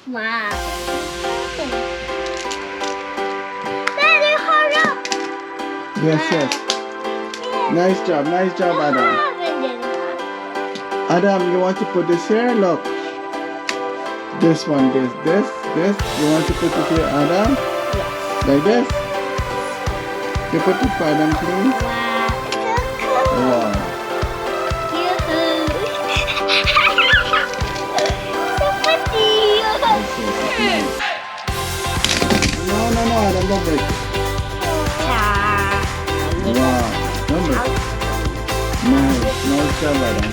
Wow. Daddy, hurry up. Yes, yes. Nice job, Adam. Adam, you want to put this here? Look. This one, this. You want to put it here, Adam? Like this? You put it for Adam, please. Wow. Wow. No, Adam, don't break it. Wow. Don't break it. Nice job, Adam.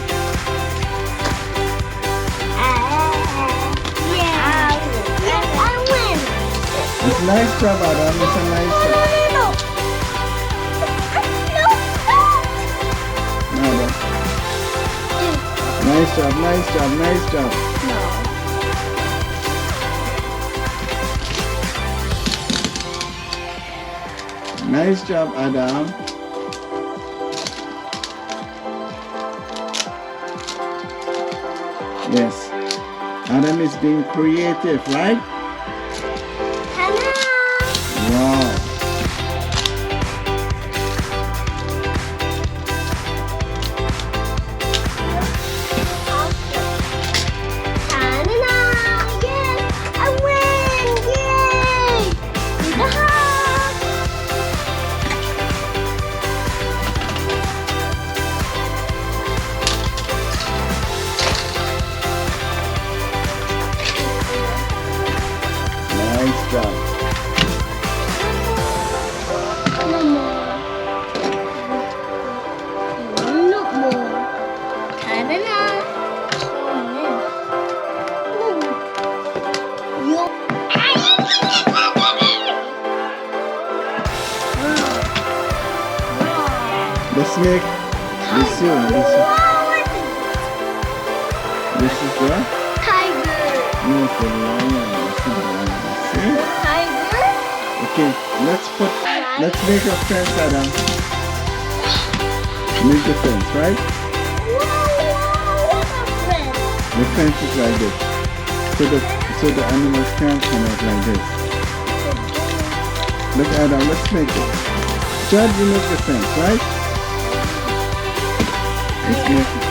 It's a nice job, Adam. It's a nice job. Adam. Nice job. Nice job, Adam. Yes. Adam is being creative, right? Wow. Nice job. Let's make this soon. This is the Tiger. no, the lion. See? Tiger. Okay, let's make a fence, Adam. Make the fence, right? What a friend. The fence is like this. So the animals can't come out like this. Look, Adam, let's make it. Judge, you make the fence, right? Let's make it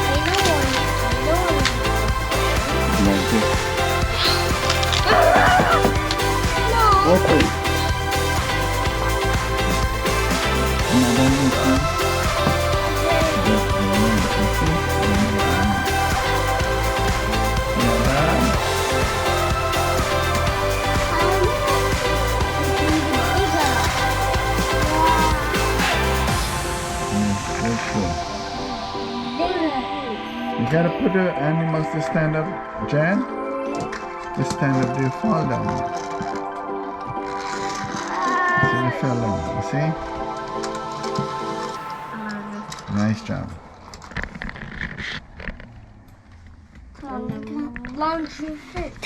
like this. Open. Adam, open. You gotta put the animals to stand up, Jan. They stand up, they fall down. See, they fell down. You see? Nice job. Launch your face.